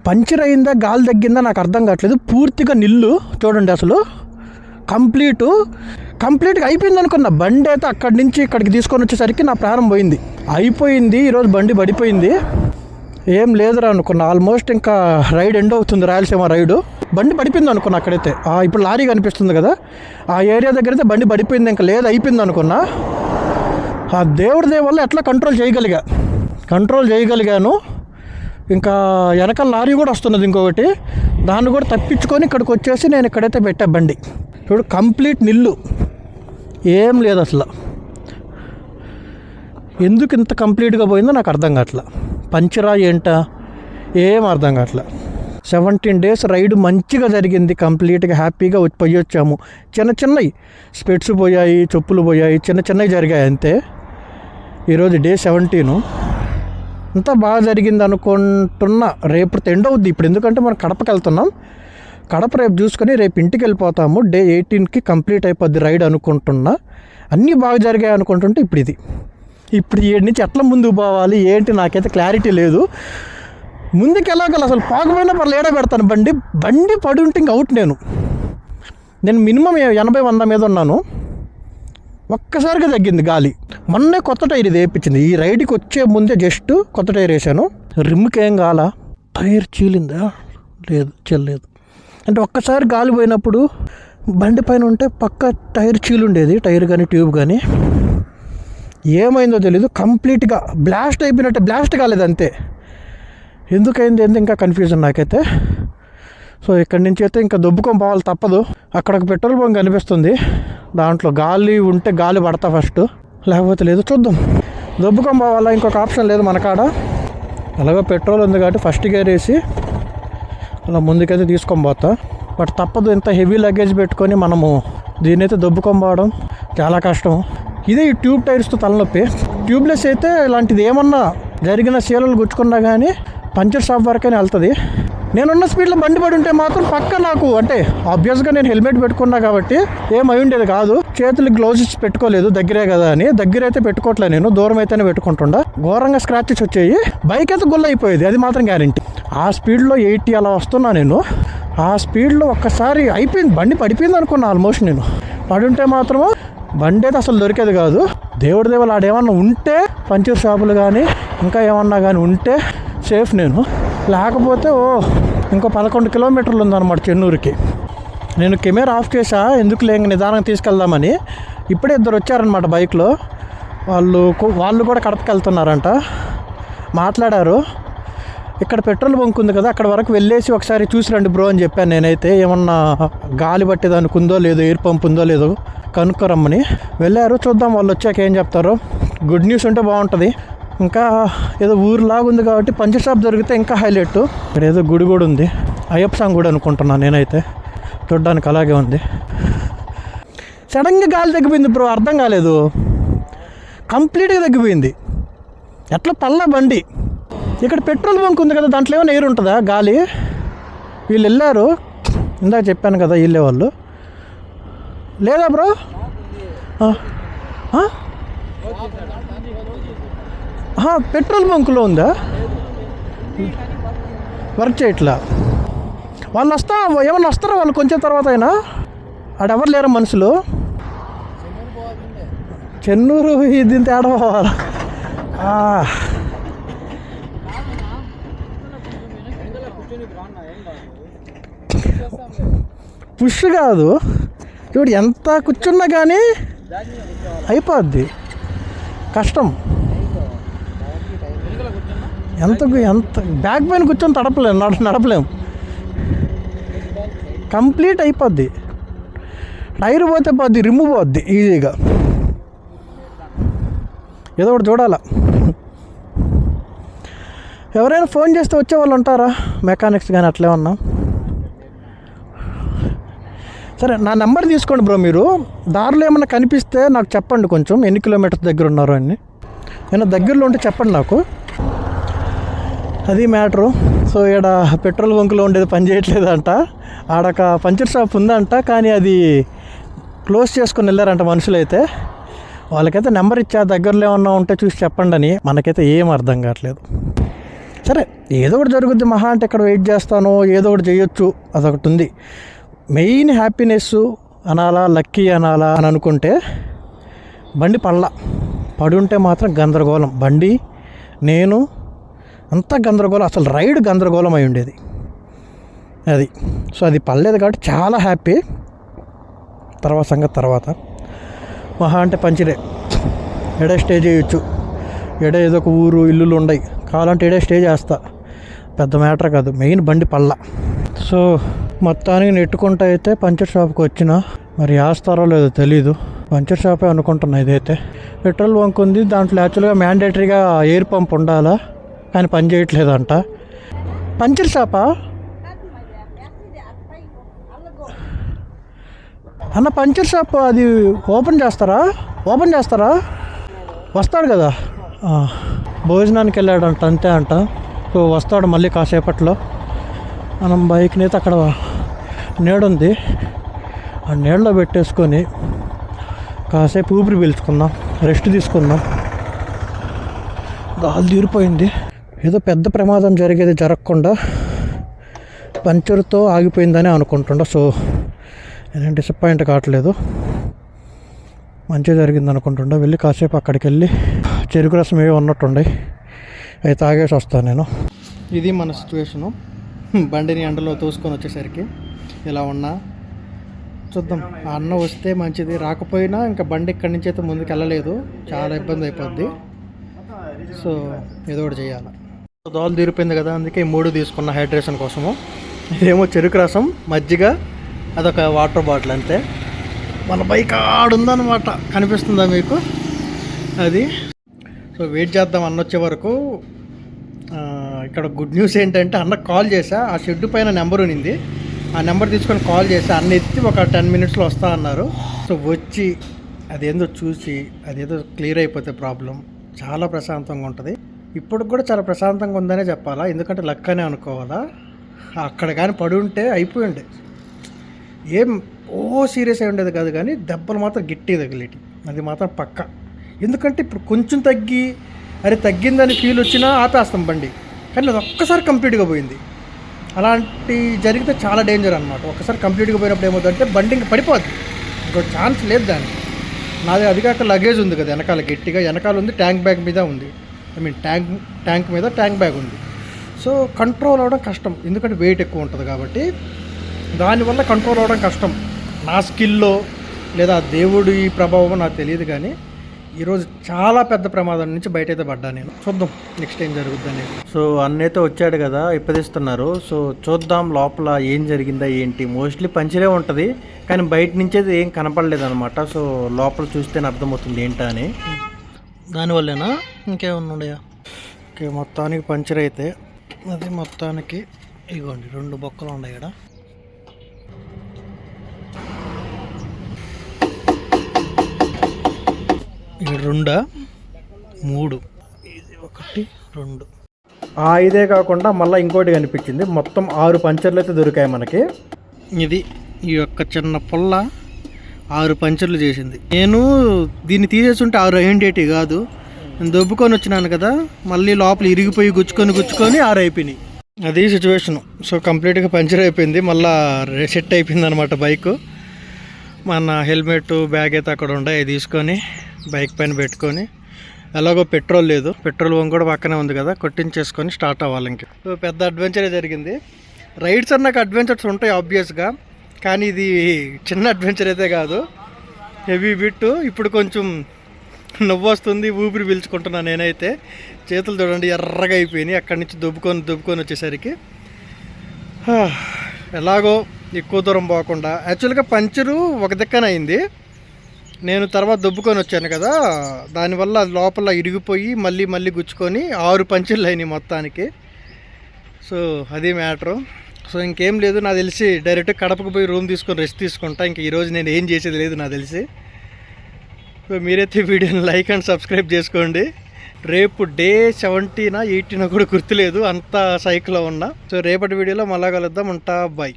Puncture అయిందా గాలి తగ్గిందా నాకు అర్థం కావట్లేదు. పూర్తిగా నిల్లు చూడండి, అసలు కంప్లీట్గా అయిపోయింది అనుకున్నా. బండి అయితే అక్కడి నుంచి ఇక్కడికి తీసుకొని వచ్చేసరికి నా ప్రాణం పోయింది. అయిపోయింది, ఈరోజు బండి పడిపోయింది, ఏం లేదురా అనుకున్నా. ఆల్మోస్ట్ ఇంకా రైడ్ ఎండ్ అవుతుంది, రాయలసీమ రైడు. బండి పడిపోయింది అనుకున్నా అక్కడైతే. ఇప్పుడు లారీ కనిపిస్తుంది కదా, ఆ ఏరియా దగ్గర అయితే బండి పడిపోయింది, ఇంకా లేదు అయిపోయింది అనుకున్నా. ఆ దేవుడి వల్ల ఎట్లా కంట్రోల్ చేయగలిగాను. ఇంకా వెనకాల లారీ కూడా వస్తున్నది ఇంకొకటి, దాన్ని కూడా తప్పించుకొని ఇక్కడికి వచ్చేసి నేను ఇక్కడైతే పెట్టా బండి. చూడు కంప్లీట్ నిల్లు, ఏం లేదు అసలు. ఎందుకు ఇంత కంప్లీట్గా పోయిందో నాకు అర్థం కావట్లా. పంచరా ఏంటా ఏం అర్థం కావట్లా. 17 days రైడ్ మంచిగా జరిగింది, కంప్లీట్గా హ్యాపీగా పోయి వచ్చాము. చిన్నవి స్పెట్స్ పోయాయి, చెప్పులు పోయాయి, చిన్నవి జరిగాయి అంతే. ఈరోజు డే 17 అంతా బాగా జరిగింది అనుకుంటున్నా. రేపు ఎండ్ అవుద్ది ఇప్పుడు, ఎందుకంటే మనం కడపకి వెళ్తున్నాం. కడప రేపు చూసుకొని రేపు ఇంటికి వెళ్ళిపోతాము. డే 18కి కంప్లీట్ అయిపోద్ది రైడ్ అనుకుంటున్నా. అన్నీ బాగా జరిగాయి అనుకుంటుంటే ఇప్పుడు ఏడు నుంచి ఎట్లా ముందుకు పోవాలి ఏంటి నాకైతే క్లారిటీ లేదు. ముందుకు వెళ్ళగల అసలు పోకపోయినా పర్లేదు, ఏడా పెడతాను బండి పడి ఉంటే ఇంక అవుట్. నేను మినిమం 80-100 మీద ఉన్నాను. ఒక్కసారిగా తగ్గింది గాలి. మొన్నే కొత్త టైర్ ఇది వేయించింది. ఈ రైడ్కి వచ్చే ముందే జస్ట్ కొత్త టైర్ వేసాను. రిమ్కి ఏం కాలా, టైర్ చీలిందా లేదు, చెల్లలేదు. అంటే ఒక్కసారి గాలి పోయినప్పుడు బండి పైన ఉంటే పక్క టైర్ చీలుండేది, టైర్ కానీ ట్యూబ్ కానీ. ఏమైందో తెలీదు, కంప్లీట్గా బ్లాస్ట్ అయిపోయినట్టే. బ్లాస్ట్ కాలేదు అంతే, ఎందుకైంది ఇంకా కన్ఫ్యూజన్ నాకైతే. సో ఇక్కడి నుంచి అయితే ఇంకా దొబ్బుకొని పోవాలి తప్పదు. అక్కడ ఒక పెట్రోల్ బంక్ కనిపిస్తుంది, దాంట్లో గాలి ఉంటే గాలి పడతా ఫస్ట్, లేకపోతే లేదు. చూద్దాం, దొబ్బుకొని పోవాలా, ఇంకొక ఆప్షన్ లేదు మన కాడ. అలాగే పెట్రోల్ ఉంది కాబట్టి ఫస్ట్ గేర్ వేసి అలా ముందుకైతే తీసుకొని పోతా. బట్ తప్పదు, ఇంత హెవీ లగేజ్ పెట్టుకొని మనము దీన్ని అయితే దొబ్బుకొని పోవడం చాలా కష్టం. ఇదే ఈ ట్యూబ్ టైర్స్తో తలనొప్పి. ట్యూబ్లెస్ అయితే ఇలాంటిది ఏమన్నా జరిగిన సీలలు గుచ్చుకున్నా కానీ పంచర్ షాప్ వరకనే వెళ్తుంది. నేనున్న స్పీడ్లో బండి పడి ఉంటే మాత్రం పక్క నాకు, అంటే ఆబ్వియస్గా నేను హెల్మెట్ పెట్టుకున్నా కాబట్టి ఏమై ఉండేది కాదు. చేతులకు గ్లౌజెస్ పెట్టుకోలేదు, దగ్గరే కదా అని. దగ్గర అయితే పెట్టుకోవట్లేదు నేను, దూరం అయితేనే పెట్టుకుంటుండా. ఘోరంగా స్క్రాచెస్ వచ్చాయి. బైక్ అయితే గుల్ల అయిపోయేది, అది మాత్రం గ్యారంటీ. ఆ స్పీడ్లో 80 అలా వస్తున్నా నేను. ఆ స్పీడ్లో ఒక్కసారి అయిపోయింది, బండి పడిపోయింది అనుకున్నా. ఆల్మోస్ట్ నేను పడుంటే మాత్రము బండి అయితే అసలు దొరికేది కాదు. దేవుడి దేవుళ్ళు ఆడేమన్నా ఉంటే, పంచర్ షాపులు కానీ ఇంకా ఏమన్నా కానీ ఉంటే సేఫ్ నేను. లేకపోతే ఇంకో 11 కిలోమీటర్లు ఉందన్నమాట చెన్నూరుకి. నేను కెమెరా ఆఫ్ చేసా, ఎందుకు లేక నిదానంగా తీసుకెళ్దామని. ఇప్పుడే 2 వచ్చారనమాట బైక్లో. వాళ్ళు కూడా కడపకి వెళ్తున్నారంట. మాట్లాడారు, ఇక్కడ పెట్రోల్ బంక్ ఉంది కదా, అక్కడ వరకు వెళ్ళేసి ఒకసారి చూసి రండి బ్రో అని చెప్పాను నేనైతే. ఏమన్నా గాలి పట్టేదానికి ఉందో లేదో, ఎయిర్ పంప్ ఉందో లేదో కనుక్కోరమ్మని వెళ్ళారు. చూద్దాం వాళ్ళు వచ్చాక ఏం చెప్తారో. గుడ్ న్యూస్ ఉంటే బాగుంటుంది. ఇంకా ఏదో ఊరులాగా ఉంది కాబట్టి పంచర్ షాప్ దొరికితే ఇంకా హైలైట్. ఇక్కడ ఏదో గుడి కూడా ఉంది, అయ్యప్ప స్వామి గుడి అనుకుంటున్నాను నేనైతే, చూడ్డానికి అలాగే ఉంది. సడన్గా గాలి తగ్గిపోయింది బ్రో, అర్థం కాలేదు, కంప్లీట్గా తగ్గిపోయింది. ఎట్లా పల్లా బండి. ఇక్కడ పెట్రోల్ బంక్ ఉంది కదా, దాంట్లో ఏమైనా ఎయిర్ ఉంటుందా గాలి? వీళ్ళు వెళ్ళారు, ఇందాక చెప్పాను కదా వీళ్ళే వాళ్ళు. లేదా బ్రో? పెట్రోల్ బంకులో ఉందా? వర్క్ చేయట్లా. వాళ్ళు ఏమన్నా వస్తారా వాళ్ళు కొంచెం తర్వాత అయినా? ఆడెవరు లేరా మనుషులు? చెన్నూరు ఇది తేడా పోవాలా? పుష్ కాదు, చూడు ఎంత కూర్చున్నా కానీ అయిపోద్ది, కష్టం. ఎంత బ్యాక్ పైన కూర్చొని నడపలేము, కంప్లీట్ అయిపోద్ది. టైర్ పోతే పోద్ది, రిమ్ పోద్ది ఈజీగా. ఏదో ఒకటి చూడాలా. ఎవరైనా ఫోన్ చేస్తే వచ్చేవాళ్ళు ఉంటారా, మెకానిక్స్ కానీ అట్లేమన్నా? సరే, నా నెంబర్ తీసుకోండి బ్రో. మీరు దారిలో ఏమన్నా కనిపిస్తే నాకు చెప్పండి, కొంచెం ఎన్ని కిలోమీటర్స్ దగ్గర ఉన్నారో అని. నేను దగ్గరలో ఉంటే చెప్పండి నాకు, అది మ్యాటరు. సో ఈడ పెట్రోల్ బంకులో ఉండేది పని చేయట్లేదంట. ఆడొక పంచర్ షాప్ ఉందంట, కానీ అది క్లోజ్ చేసుకొని వెళ్ళారంట మనుషులైతే. వాళ్ళకైతే నెంబర్ ఇచ్చా, దగ్గరలో ఏమన్నా ఉంటే చూసి చెప్పండి అని. మనకైతే ఏం అర్థం కావట్లేదు. సరే ఏదో ఒకటి జరుగుద్ది, మహా అంటే ఇక్కడ వెయిట్ చేస్తాను, ఏదో ఒకటి చేయొచ్చు, అదొకటి ఉంది. మెయిన్ హ్యాపీనెస్ అనాలా, లక్కీ అనాలా అని అనుకుంటే బండి పడి ఉంటే మాత్రం గందరగోళం. బండి నేను అంతా గందరగోళం, అసలు రైడ్ గందరగోళం అయి ఉండేది అది. సో అది పడలేదు కాబట్టి చాలా హ్యాపీ. తర్వాత సంగతి తర్వాత. మహా అంటే పంచరే, ఎడే స్టే చేయొచ్చు, ఎడే ఏదో ఒక ఊరు ఇల్లులు ఉన్నాయి, కావాలంటే ఎడే స్టే చేస్తా, పెద్ద మ్యాటర్ కాదు. మెయిన్ బండి సో మొత్తానికి నెట్టుకుంటూ అయితే పంచర్ షాప్కి వచ్చిన, మరి వేస్తారో లేదో తెలీదు. పంచర్ షాపే అనుకుంటున్నా ఇదైతే. పెట్రోల్ బంక్ ఉంది, దాంట్లో యాక్చువల్గా మ్యాండేటరీగా ఎయిర్ పంప్ ఉండాలా, కానీ పని చేయట్లేదంట. పంచర్ షాపా అన్న? పంచర్ షాప్ అది ఓపెన్ చేస్తారా? వస్తాడు కదా, భోజనానికి వెళ్ళాడంట, అంతే అంట. సో వస్తాడు మళ్ళీ కాసేపట్లో. మనం బైక్ని అయితే అక్కడ నీడుంది, ఆ నీడలో పెట్టేసుకొని కాసేపు ఊపిరి పీల్చుకుందాం, రెస్ట్ తీసుకుందాం. గాలి తీరిపోయింది. ఏదో పెద్ద ప్రమాదం జరిగేది జరగకుండా పంచర్తో ఆగిపోయిందని అనుకుంటుండ. సో నేను డిసప్పాయింట్ కావట్లేదు, మంచిగా జరిగింది అనుకుంటుండ. వెళ్ళి కాసేపు అక్కడికి వెళ్ళి చెరుకు రసం ఏవి ఉన్నట్టుండే అవి తాగేసి వస్తాను నేను. ఇది మన సిచ్యువేషను. బండిని ఎండలో తోసుకొని వచ్చేసరికి ఇలా ఉన్నా. చూద్దాం, ఆ అన్న వస్తే మంచిది, రాకపోయినా ఇంకా బండి ఇక్కడి నుంచి అయితే ముందుకు వెళ్ళలేదు, చాలా ఇబ్బంది అయిపోద్ది. సో ఏదో ఒకటి చేయాలి. దోలు తీరిపోయింది కదా, అందుకే 3 తీసుకున్న హైడ్రేషన్ కోసము. ఇదేమో చెరుకు రసం, మజ్జిగ, అదొక వాటర్ బాటిల్ అంతే. మన బైక్ ఆడుందనమాట, కనిపిస్తుందా మీకు అది? సో వెయిట్ చేద్దాం అన్న వచ్చే వరకు. ఇక్కడ గుడ్ న్యూస్ ఏంటంటే అన్నకు కాల్ చేశా, ఆ షెడ్ పైన నెంబర్ ఉన్నింది, ఆ నెంబర్ తీసుకొని కాల్ చేసి అన్న ఎత్తి ఒక 10 మినిట్స్లో వస్తా అన్నారు. సో వచ్చి అదేందో చూసి అదేదో క్లియర్ అయిపోతే ప్రాబ్లం చాలా ప్రశాంతంగా ఉంటుంది. ఇప్పుడు కూడా చాలా ప్రశాంతంగా ఉందనే చెప్పాలా, ఎందుకంటే లక్ అనే అనుకోవాలా. అక్కడ కానీ పడి ఉంటే అయిపోయి ఉండే, ఏం సీరియస్ అయి ఉండేది కాదు, కానీ దెబ్బలు మాత్రం గట్టి తగిలేటి, అది మాత్రం పక్క. ఎందుకంటే ఇప్పుడు కొంచెం తగ్గిందని ఫీల్ వచ్చినా ఆపేస్తాం బండి, కానీ అది ఒక్కసారి కంప్లీట్గా పోయింది. అలాంటి జరిగితే చాలా డేంజర్ అనమాట. ఒక్కసారి కంప్లీట్గా పోయినప్పుడు ఏమవుతుందంటే బండి ఇంకా పడిపోద్ది, ఇంకో ఛాన్స్ లేదు దానికి. నాది అది కాక లగేజ్ ఉంది కదా వెనకాల, గట్టిగా వెనకాల ఉంది, ట్యాంక్ బ్యాగ్ మీద ఉంది, ట్యాంక్ మీద ట్యాంక్ బ్యాగ్ ఉంది. సో కంట్రోల్ అవ్వడం కష్టం, ఎందుకంటే వెయిట్ ఎక్కువ ఉంటుంది కాబట్టి. దానివల్ల కంట్రోల్ అవ్వడం కష్టం. నా స్కిల్లో లేదా దేవుడి ప్రభావం నాకు తెలియదు, కానీ ఈరోజు చాలా పెద్ద ప్రమాదం నుంచి బయట అయితే పడ్డా నేను. చూద్దాం నెక్స్ట్ ఏం జరుగుద్దని. సో అన్నైతే వచ్చాడు కదా, ఇప్పదిస్తున్నారు. సో చూద్దాం లోపల ఏం జరిగిందా ఏంటి. మోస్ట్లీ పంచరే ఉంటుంది, కానీ బయట నుంచి ఏం కనపడలేదు అనమాట. సో లోపల చూస్తేనే అర్థమవుతుంది ఏంటా అని. దానివల్లేనా ఇంకేమన్నా ఉన్నాయా? ఓకే, మొత్తానికి పంచర్ అయితే అది మొత్తానికి ఇగోండి 2 బొక్కలు ఉన్నాయి ఇక్కడ. ఇక్కడ 2 3, ఇది 1 2. ఇదే కాకుండా మళ్ళీ ఇంకోటి కనిపించింది. మొత్తం 6 పంచర్లు అయితే దొరికాయి మనకి. ఇది ఈ యొక్క చిన్న పుల్ల 6 పంచర్లు చేసింది. నేను దీన్ని తీసేసి ఉంటే 6 అయ్యేటి కాదు. నేను దొబ్బుకొని వచ్చినాను కదా, మళ్ళీ లోపల ఇరిగిపోయి గుచ్చుకొని 6 అయిపోయినాయి. అది సిచ్యువేషను. సో కంప్లీట్గా పంచర్ అయిపోయింది, మళ్ళీ సెట్ అయిపోయింది అనమాట బైక్. మన హెల్మెట్ బ్యాగ్ అయితే అక్కడ ఉండే, తీసుకొని బైక్ పైన పెట్టుకొని, ఎలాగో పెట్రోల్ లేదు, పెట్రోల్ బంక్ కూడా పక్కనే ఉంది కదా, కొట్టించేసుకొని స్టార్ట్ అవ్వాలి. ఇంక సో పెద్ద అడ్వెంచరే జరిగింది. రైడ్స్ అన్నాక అడ్వెంచర్స్ ఉంటాయి ఆబ్వియస్గా, కానీ ఇది చిన్న అడ్వెంచర్ అయితే కాదు, హెవీ బిట్. ఇప్పుడు కొంచెం నవ్వు వస్తుంది, ఊపిరి పీల్చుకుంటున్నాను నేనైతే. చేతులు చూడండి ఎర్రగా అయిపోయినాయి అక్కడి నుంచి దుబ్బుకొని వచ్చేసరికి. ఎలాగో ఎక్కువ దూరం పోకుండా, యాక్చువల్గా పంచరు ఒక దిక్కన అయింది, నేను తర్వాత దుబ్బుకొని వచ్చాను కదా, దానివల్ల లోపల ఇరిగిపోయి మళ్ళీ గుచ్చుకొని 6 పంచర్లు అయినాయి మొత్తానికి. సో అది మ్యాటరు. సో ఇంకేం లేదు, నాకు తెలిసి డైరెక్ట్ కడపకు పోయి రూమ్ తీసుకొని రెస్ట్ తీసుకుంటా. ఇంక ఈరోజు నేను ఏం చేసేది లేదు నాకు తెలిసి. సో మీరైతే వీడియోని లైక్ అండ్ సబ్స్క్రైబ్ చేసుకోండి. రేపు డే 17 18 కూడా గుర్తులేదు, అంత సైకిల్లో ఉన్నా. సో రేపటి వీడియోలో మళ్ళా కలుద్దాం. ఉంటా, బాయ్.